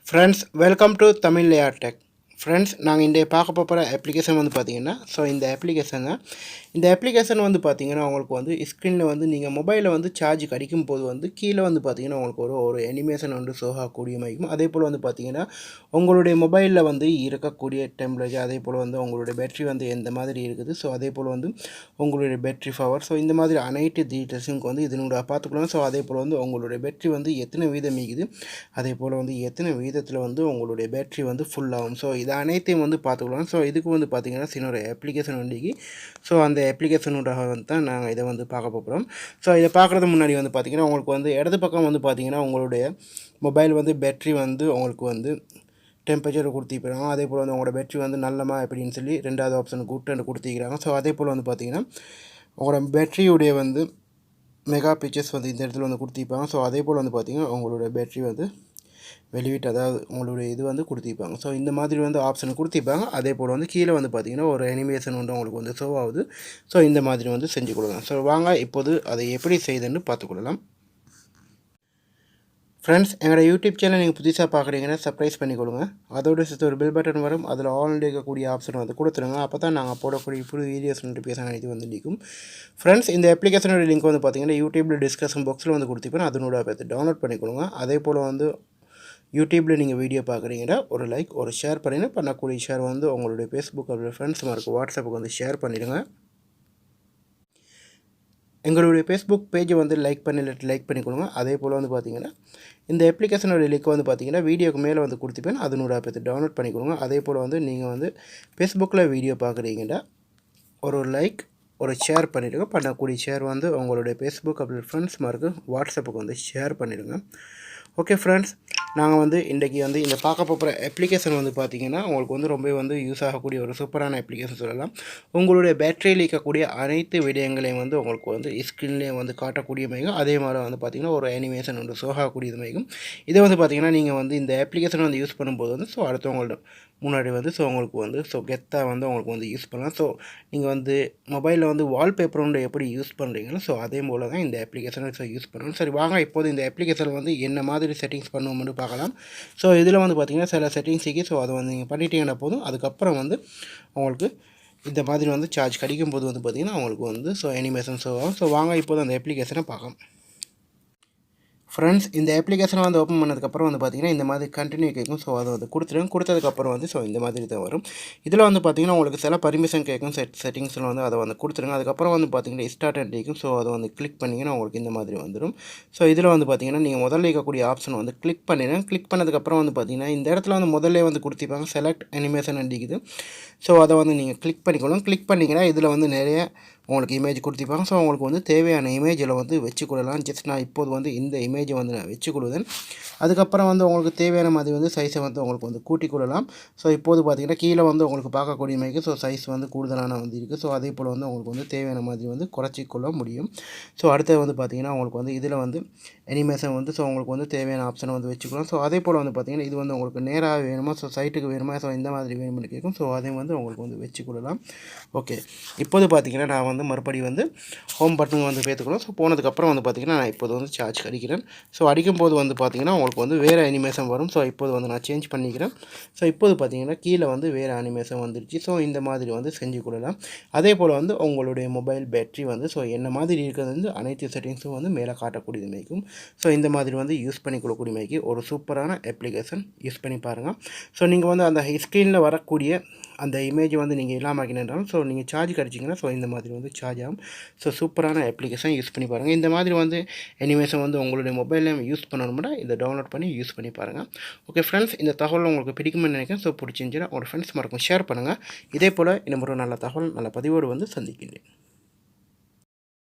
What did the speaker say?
Friends, welcome to Tamil Layer Tech. Friends நாங்கள் இந்த பார்க்க போகிற அப்ளிகேஷன் வந்து பார்த்தீங்கன்னா இந்த அப்ளிகேஷன் தான். இந்த அப்ளிகேஷன் வந்து பார்த்தீங்கன்னா உங்களுக்கு வந்து ஸ்க்ரீனில் வந்து நீங்கள் மொபைலில் வந்து சார்ஜ் கிடைக்கும் போது வந்து கீழே வந்து பார்த்தீங்கன்னா உங்களுக்கு ஒரு அனிமேஷன் வந்து ஷோ ஆகக்கூடிய மாதிரி. அதே போல் வந்து பார்த்தீங்கன்னா உங்களுடைய மொபைலில் வந்து இருக்கக்கூடிய டெம்பரேச்சர், அதே போல் வந்து உங்களுடைய பேட்ரி வந்து எந்த மாதிரி இருக்குது, அதே போல் வந்து உங்களுடைய பேட்ரி பவர், இந்த மாதிரி அனைத்து டீட்டெயில்ஸும் வந்து இதனோட பார்த்துக்கலாம். அதே போல் வந்து உங்களுடைய பேட்ரி வந்து எத்தனை வீதம் மீகுது, அதே போல் வந்து எத்தனை வீதத்தில் வந்து உங்களுடைய பேட்ரி வந்து ஃபுல் ஆகும். இது அனைத்தையும் வந்து பார்த்துக்கலாம். இதுக்கு வந்து பார்த்திங்கன்னா சின்னொரு அப்ளிகேஷன் வண்டிக்கு அந்த அப்ளிகேஷனோட வந்து தான் நாங்கள் இதை வந்து பார்க்க போகிறோம். இதை பார்க்குறது முன்னாடி வந்து பார்த்திங்கன்னா உங்களுக்கு வந்து இடது பக்கம் வந்து பார்த்திங்கன்னா உங்களுடைய மொபைல் வந்து பேட்ரி வந்து உங்களுக்கு வந்து டெம்பரேச்சர் கொடுத்திருப்பாங்க. அதே போல் வந்து உங்களோட பேட்ரி வந்து நல்லமா அப்படின்னு சொல்லி ரெண்டாவது ஆப்ஷன் கூட்டு கொடுத்திருக்கிறாங்க. அதே போல் வந்து பார்த்திங்கன்னா உங்களோட பேட்ரியுடைய வந்து மெகா பிக்சர்ஸ் வந்து இந்த இடத்துல வந்து கொடுத்திருப்பாங்க. அதே போல் வந்து பார்த்திங்கன்னா உங்களோட பேட்ரி வந்து வெளியிட்டு அதாவது உங்களுடைய இது வந்து கொடுத்திருப்பாங்க. இந்த மாதிரி வந்து ஆப்ஷன் கொடுத்திருப்பாங்க. அதே போல் வந்து கீழே வந்து பார்த்திங்கன்னா ஒரு அனிமேஷன் வந்து உங்களுக்கு வந்து ஷோ ஆகுது. இந்த மாதிரி வந்து செஞ்சு கொடுக்கலாம். வாங்க இப்போது அதை எப்படி செய்யுதுன்னு பார்த்துக்கொள்ளலாம். ஃப்ரெண்ட்ஸ், எங்களோட யூடியூப் சேனல் நீங்கள் புதுசாக பார்க்குறீங்கன்னா சப்ஸ்கிரைப் பண்ணிக்கொள்ளுங்க. அதோடு சேர்த்து ஒரு பெல் பட்டன் வரும், அதில் ஆல்ரெடி இருக்கக்கூடிய ஆப்ஷன் வந்து கொடுத்துருங்க. அப்போ தான் நாங்கள் போடக்கூடிய புது வீடியோஸ் நோட்டிஃபிகேஷன் அனைத்து வந்து நிற்கும். ஃப்ரெண்ட்ஸ், இந்த அப்ளிகேஷனோட லிங்க் வந்து பார்த்திங்கன்னா யூடியூப்பில் டிஸ்கஷன் பாக்ஸில் வந்து கொடுத்துருப்பேன். அதனோட பார்த்து டவுன்லோட் பண்ணிக்கொள்ளுங்க. அதே போல் வந்து யூடியூப்பில் நீங்கள் வீடியோ பார்க்குறீங்கன்னா ஒரு லைக் ஒரு ஷேர் பண்ணக்கூடிய ஷேர் வந்து உங்களுடைய ஃபேஸ்புக் அப்படி ஃப்ரெண்ட்ஸ் மார்க்கு வாட்ஸ்அப்புக்கு வந்து ஷேர் பண்ணிவிடுங்க. எங்களுடைய ஃபேஸ்புக் பேஜை வந்து லைக் பண்ணிக்கொள்ளுங்க. அதே போல் வந்து பார்த்திங்கன்னா இந்த அப்ளிகேஷனோட லிங்க் வந்து பார்த்திங்கன்னா வீடியோக்கு மேலே வந்து கொடுத்துப்பேன். அதனோட பார்த்து டவுன்லோட் பண்ணிக்கொள்ளுங்க. அதே போல் வந்து நீங்கள் வந்து ஃபேஸ்புக்கில் வீடியோ பார்க்குறீங்கன்னா ஒரு லைக் ஒரு ஷேர் பண்ணிவிடுங்க. பண்ணக்கூடிய ஷேர் வந்து உங்களுடைய ஃபேஸ்புக் அப்படி ஃப்ரெண்ட்ஸ் மார்க்கு வாட்ஸ்அப்புக்கு வந்து ஷேர் பண்ணிவிடுங்க. ஓகே ஃப்ரெண்ட்ஸ், நாங்கள் வந்து இன்றைக்கி வந்து இந்த பார்க்க போகிற அப்ளிகேஷன் வந்து பார்த்திங்கன்னா உங்களுக்கு வந்து ரொம்ப வந்து யூஸ் ஆகக்கூடிய ஒரு சூப்பரான அப்ளிகேஷன் சொல்லலாம். உங்களுடைய பேட்டரியில் இருக்கக்கூடிய அனைத்து விடயங்களையும் வந்து உங்களுக்கு வந்து ஸ்க்ரீன்லேயே வந்து காட்டக்கூடிய மாதிரியும், அதே மாதிரி வந்து பார்த்திங்கன்னா ஒரு அனிமேஷன் வந்து ஷோ ஆகக்கூடியது மாதிரியும். இதை வந்து பார்த்திங்கன்னா நீங்கள் வந்து இந்த அப்ளிகேஷன் வந்து யூஸ் பண்ணும்போது வந்து அடுத்தவங்கள்ட்ட முன்னாடி வந்து உங்களுக்கு வந்து கெத்தாக வந்து உங்களுக்கு வந்து யூஸ் பண்ணலாம். நீங்கள் வந்து மொபைலில் வந்து வால்பேப்பர் வந்து எப்படி யூஸ் பண்ணுறீங்களோ அதே போல் தான் இந்த அப்ளிகேஷனை யூஸ் பண்ணணும். சரி வாங்க இப்போது இந்த அப்ளிகேஷனில் வந்து என்ன மாதிரி செட்டிங்ஸ் பண்ணுவோம்னு பார்க்கலாம். இதில் வந்து பார்த்திங்கன்னா சில செட்டிங்ஸ் இருக்குது. அதை வந்து நீங்கள் பண்ணிட்டீங்கன்னா போதும். அதுக்கப்புறம் வந்து உங்களுக்கு இந்த மாதிரி வந்து சார்ஜ் கிடைக்கும்போது வந்து பார்த்திங்கன்னா உங்களுக்கு வந்து அனிமேஷன் ஷோ ஆகும். வாங்க இப்போது அந்த அப்ளிகேஷனை பார்க்கலாம். ஃப்ரெண்ட்ஸ், இந்த அப்ளிகேஷனை வந்து ஓப்பன் பண்ணதுக்கப்புறம் வந்து பார்த்திங்கன்னா இந்த மாதிரி கண்டினியூ கேட்கும். அதை வந்து கொடுத்ததுக்கப்புறம் வந்து இந்த மாதிரி தான் வரும். இதில் வந்து பார்த்திங்கன்னா உங்களுக்கு சில பர்மிஷன் கேட்கும், செட்டிங்ஸில் வந்து அதை வந்து கொடுத்துருங்க. அதுக்கப்புறம் வந்து பார்த்திங்கன்னா ஸ்டார்ட் அண்ட் கேட்கும். அதை வந்து கிளிக் பண்ணிங்கன்னா உங்களுக்கு இந்த மாதிரி வந்துடும். இதில் வந்து பார்த்திங்கன்னா நீங்கள் முதல்ல இருக்கக்கூடிய ஆப்ஷன் வந்து கிளிக் பண்ணிடுங்க. கிளிக் பண்ணதுக்கப்புறம் வந்து பார்த்திங்கன்னா இந்த இடத்துல வந்து முதல்ல வந்து கொடுத்திருப்பாங்க செலக்ட் அனிமேஷன் அண்டிக்குது. அதை வந்து நீங்கள் கிளிக் பண்ணிக்கணும். கிளிக் பண்ணிங்கன்னா இதில் வந்து நிறைய உங்களுக்கு இமேஜ் கொடுத்திருப்பாங்க. உங்களுக்கு வந்து தேவையான இமேஜில் வந்து வச்சுக்கொள்ளலாம். ஜஸ்ட் நான் இப்போது வந்து இந்த இமேஜை வந்து நான் வச்சுக்கொள்வேன். அதுக்கப்புறம் வந்து உங்களுக்கு தேவையான மாதிரி வந்து சைஸை வந்து உங்களுக்கு வந்து கூட்டிக் கொள்ளலாம். இப்போது பார்த்திங்கன்னா கீழே வந்து உங்களுக்கு பார்க்கக்கூடிய இமேஜ் சைஸ் வந்து கூடுதலான வந்து இருக்குது. அதே போல் வந்து உங்களுக்கு வந்து தேவையான மாதிரி வந்து குறைச்சிக்கொள்ள முடியும். அடுத்தது வந்து பார்த்திங்கன்னா உங்களுக்கு வந்து இதில் வந்து அனிமேஷன் வந்து உங்களுக்கு வந்து தேவையான ஆப்ஷனை வந்து வச்சுக்கலாம். அதே போல் வந்து பார்த்திங்கன்னா இது வந்து உங்களுக்கு நேராக வேணுமா சைட்டுக்கு வேணுமா இந்த மாதிரி வேணும்னு கேட்கும். அதையும் வந்து உங்களுக்கு வந்து வச்சுக்கொள்ளலாம். ஓகே, இப்போது பார்த்திங்கன்னா நான் வந்து மறுபடியும் வந்து ஹோம் பட்டனுக்கு வந்து பேத்துக்கணும். போனதுக்கப்புறம் வந்து பார்த்திங்கன்னா நான் இப்போது வந்து சார்ஜ் அடிக்கிறேன். அடிக்கும்போது வந்து பார்த்திங்கன்னா உங்களுக்கு வந்து வேறு அனிமேஷன் வரும். இப்போது வந்து நான் சேஞ்ச் பண்ணிக்கிறேன். இப்போது பார்த்திங்கன்னா கீழே வந்து வேறு அனிமேஷன் வந்துருச்சு. இந்த மாதிரி வந்து செஞ்சு கொள்ளலாம். அதே போல் வந்து உங்களுடைய மொபைல் பேட்ரி வந்து என்ன மாதிரி இருக்கிறது வந்து அனைத்து செட்டிங்ஸும் வந்து மேலே காட்டக்கூடியது மேய்க்கும். இந்த மாதிரி வந்து யூஸ் பண்ணி கொடுக்கக்கூடிய மேய்க்கு ஒரு சூப்பரான அப்ளிகேஷன் யூஸ் பண்ணி பாருங்கள். நீங்கள் வந்து அந்த ஸ்க்ரீனில் வரக்கூடிய அந்த இமேஜ் வந்து நீங்கள் இல்லாமல் ஆக்கினாலும் நீங்கள் சார்ஜ் கிடச்சிங்கன்னா இந்த மாதிரி வந்து சார்ஜ் ஆகும். சூப்பரான அப்ளிகேஷன் யூஸ் பண்ணி பாருங்கள். இந்த மாதிரி வந்து அனிமேஷன் வந்து உங்களுடைய மொபைலில் யூஸ் பண்ணணும்னா இதை டவுன்லோட் பண்ணி யூஸ் பண்ணி பாருங்கள். ஓகே ஃப்ரெண்ட்ஸ், இந்த தகவல் உங்களுக்கு பிடிக்கும்னு நினைக்கிறேன். பிடிச்சிருந்துச்சுன்னா உங்களோட ஃப்ரெண்ட்ஸ் மறக்கும் ஷேர் பண்ணுங்கள். இதே போல் இன்னும் ஒரு நல்ல தகவல் நல்ல பதிவோடு வந்து சந்திக்கின்றேன்.